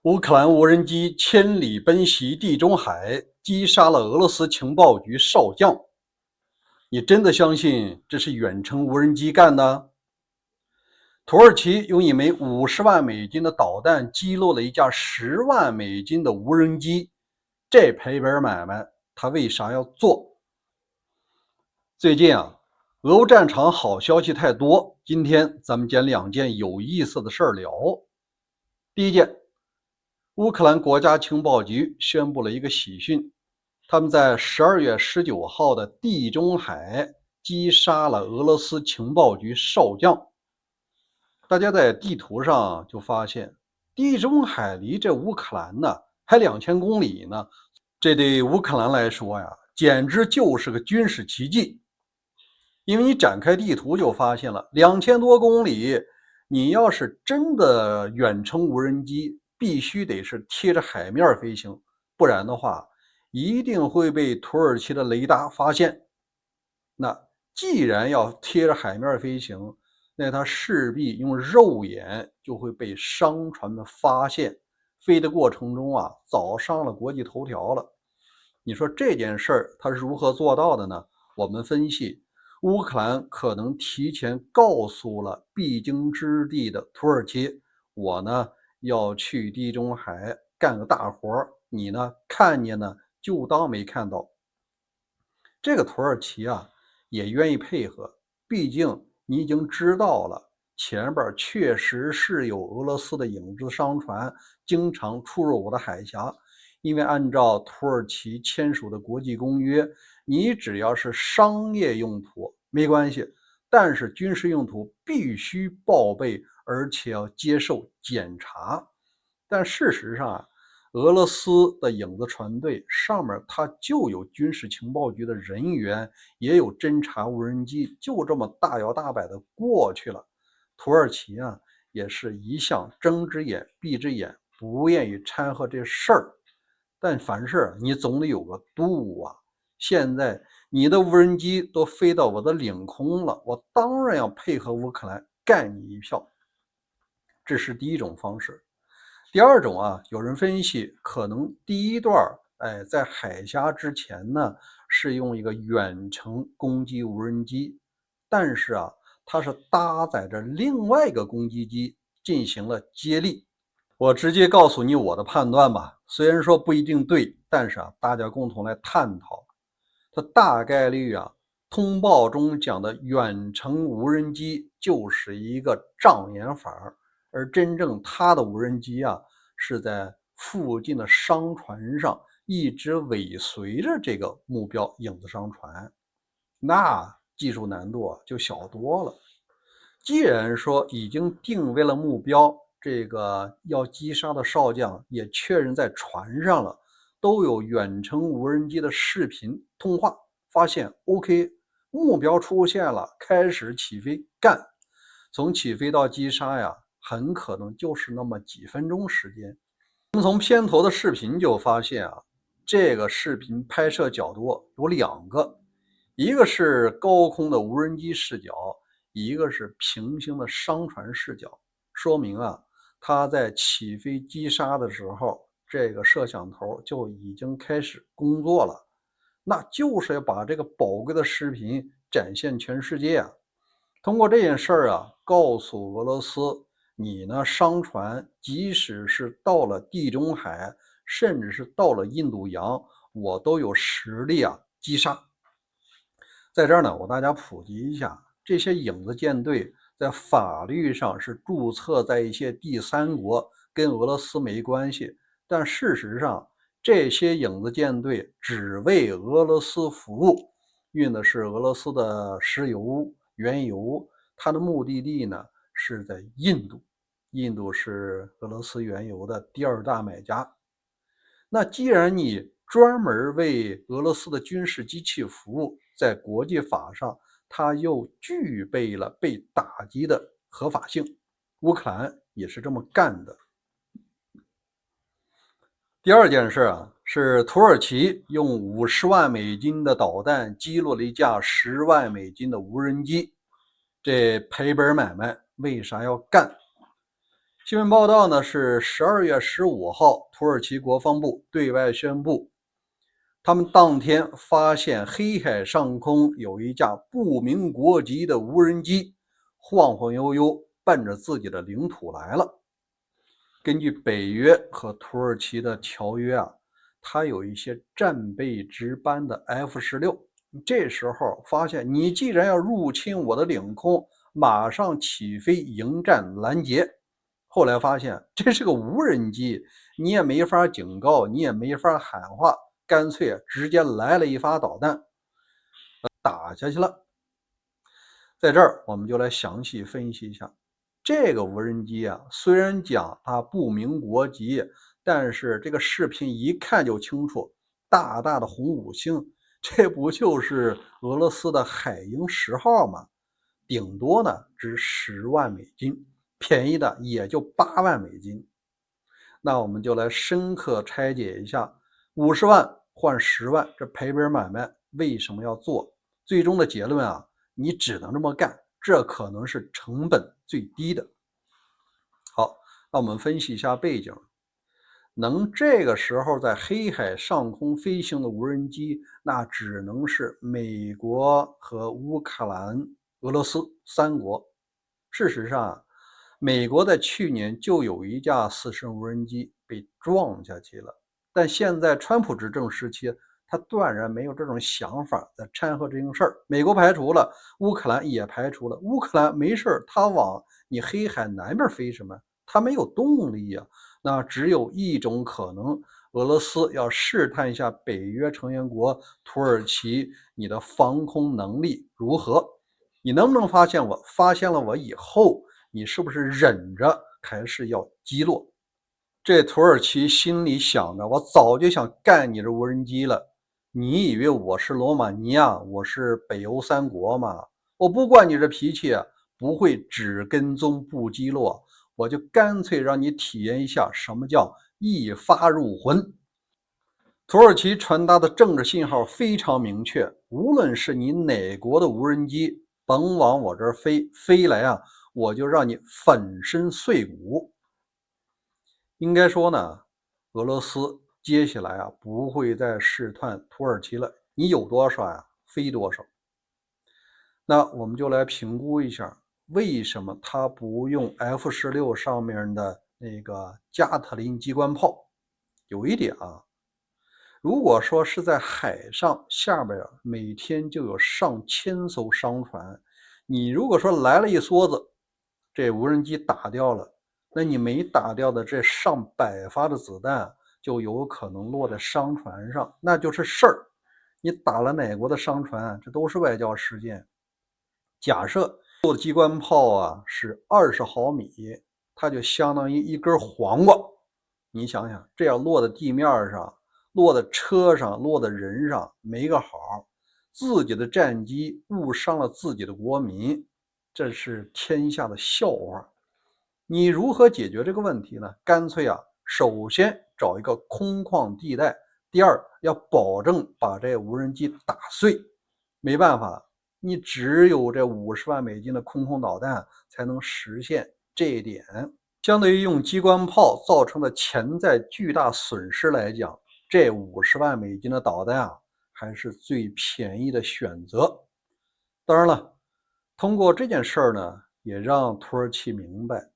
乌克兰无人机千里奔袭地中海，击杀了俄罗斯情报局少将。你真的相信这是远程无人机干的？土耳其用一枚50万美金的导弹击落了一架10万美金的无人机，这赔本买卖他为啥要做？最近俄乌战场好消息太多，今天咱们捡2件有意思的事儿聊。第一件，乌克兰国家情报局宣布了一个喜讯，他们在12月19号的地中海击杀了俄罗斯情报局少将。大家在地图上就发现，地中海离这乌克兰呢还2000公里呢，这对乌克兰来说呀，简直就是个军事奇迹。因为你展开地图就发现了2000多公里，你要是真的远程无人机，必须得是贴着海面飞行，不然的话一定会被土耳其的雷达发现。那既然要贴着海面飞行，那它势必用肉眼就会被商船们发现，飞的过程中早上了国际头条了。你说这件事儿它是如何做到的呢？我们分析，乌克兰可能提前告诉了必经之地的土耳其，我呢要去地中海干个大活，你呢看见呢就当没看到。这个土耳其也愿意配合，毕竟你已经知道了前边确实是有俄罗斯的影子商船经常出入我的海峡。因为按照土耳其签署的国际公约，你只要是商业用途没关系，但是军事用途必须报备，而且要接受检查。但事实上俄罗斯的影子船队上面它就有军事情报局的人员，也有侦察无人机，就这么大摇大摆的过去了。土耳其也是一向睁只眼闭只眼，不愿意掺和这事儿。但凡事你总得有个度现在你的无人机都飞到我的领空了，我当然要配合乌克兰干你一票。这是第一种方式。第二种有人分析，可能第一段在海峡之前呢，是用一个远程攻击无人机，但是它是搭载着另外一个攻击机进行了接力。我直接告诉你我的判断吧，虽然说不一定对，但是大家共同来探讨。它大概率通报中讲的远程无人机就是一个障眼法，而真正它的无人机是在附近的商船上一直尾随着这个目标影子商船，那技术难度就小多了。既然说已经定位了目标，这个要击杀的少将也确认在船上了，都有远程无人机的视频通话，发现 OK， 目标出现了，开始起飞干。从起飞到击杀很可能就是那么几分钟时间。我们从片头的视频就发现这个视频拍摄角度有2个，一个是高空的无人机视角，一个是平行的商船视角，说明它在起飞击杀的时候，这个摄像头就已经开始工作了，那就是要把这个宝贵的视频展现全世界通过这件事告诉俄罗斯，你呢商船即使是到了地中海，甚至是到了印度洋，我都有实力击杀。在这儿呢，我大家普及一下，这些影子舰队在法律上是注册在一些第三国，跟俄罗斯没关系。但事实上，这些影子舰队只为俄罗斯服务，运的是俄罗斯的石油、原油，它的目的地呢是在印度。印度是俄罗斯原油的第2大买家。那既然你专门为俄罗斯的军事机器服务，在国际法上它又具备了被打击的合法性，乌克兰也是这么干的。第二件事是土耳其用50万美金的导弹击落了一架10万美金的无人机，这赔本买卖为啥要干？新闻报道呢是12月15号，土耳其国防部对外宣布，他们当天发现黑海上空有一架不明国籍的无人机晃晃悠悠奔着自己的领土来了。根据北约和土耳其的条约啊，它有一些战备值班的 F-16，这时候发现你既然要入侵我的领空，马上起飞迎战拦截。后来发现这是个无人机，你也没法警告，你也没法喊话，干脆直接来了一发导弹，打下去了。在这儿我们就来详细分析一下这个无人机啊，虽然讲它不明国籍，但是这个视频一看就清楚，大大的红五星，这不就是俄罗斯的海鹰10号吗？顶多呢值10万美金，便宜的也就8万美金。那我们就来深刻拆解一下50万换10万这赔本买卖为什么要做。最终的结论啊，你只能这么干，这可能是成本最低的。好，那我们分析一下背景。能这个时候在黑海上空飞行的无人机，那只能是美国和乌克兰、俄罗斯3国。事实上，美国在去年就有一架4声无人机被撞下去了，但现在川普执政时期，他断然没有这种想法在掺和这件事儿。美国排除了，乌克兰也排除了。乌克兰没事，他往你黑海南边飞什么？他没有动力呀。那只有一种可能，俄罗斯要试探一下北约成员国土耳其，你的防空能力如何？你能不能发现我？发现了我以后，你是不是忍着，还是要击落？这土耳其心里想着，我早就想干你这无人机了。你以为我是罗马尼亚，我是北欧3国吗？我不惯你这脾气，不会只跟踪不击落，我就干脆让你体验一下什么叫一发入魂。土耳其传达的政治信号非常明确，无论是你哪国的无人机，甭往我这儿飞，飞来啊，我就让你粉身碎骨。应该说呢，俄罗斯接下来啊不会再试探土耳其了，你有多少呀，飞多少。那我们就来评估一下，为什么他不用 F-16上面的那个加特林机关炮？有一点啊，如果说是在海上下边每天就有上千艘商船，你如果说来了一梭子，这无人机打掉了，那你没打掉的这上百发的子弹就有可能落在商船上，那就是事儿。你打了哪国的商船，这都是外交事件。假设做的机关炮啊是20毫米，它就相当于一根黄瓜。你想想，这要落在地面上，落在车上，落在人上，没个好。自己的战机误伤了自己的国民，这是天下的笑话。你如何解决这个问题呢？干脆啊，首先找一个空旷地带，第二要保证把这无人机打碎。没办法，你只有这50万美金的空空导弹才能实现这一点。相对于用机关炮造成的潜在巨大损失来讲，这50万美金的导弹啊，还是最便宜的选择。当然了，通过这件事儿呢，也让土耳其明白，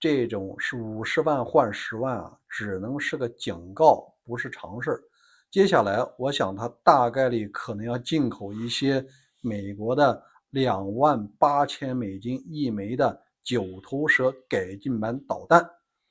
这种是50万换10万啊，只能是个警告，不是常事。接下来，我想他大概率可能要进口一些美国的28000美金一枚的9头蛇改进版导弹。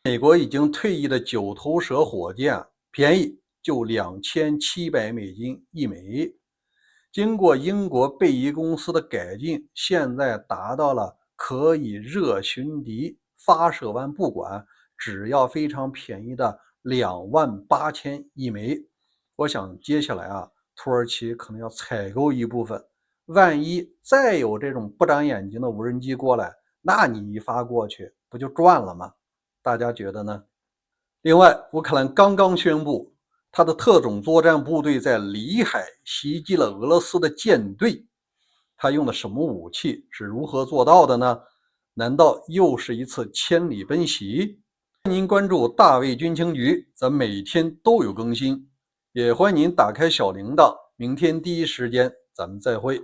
美国已经退役的9头蛇火箭便宜，就2700美金一枚。经过英国贝伊公司的改进，现在达到了可以热巡敌，发射完不管，只要非常便宜的28000一枚。我想接下来啊，土耳其可能要采购一部分，万一再有这种不长眼睛的无人机过来，那你一发过去不就赚了吗？大家觉得呢？另外，乌克兰刚刚宣布，他的特种作战部队在里海袭击了俄罗斯的舰队。他用的什么武器？是如何做到的呢？难道又是一次千里奔袭？欢迎您关注大卫军情局，咱每天都有更新，也欢迎您打开小铃铛，明天第一时间咱们再会。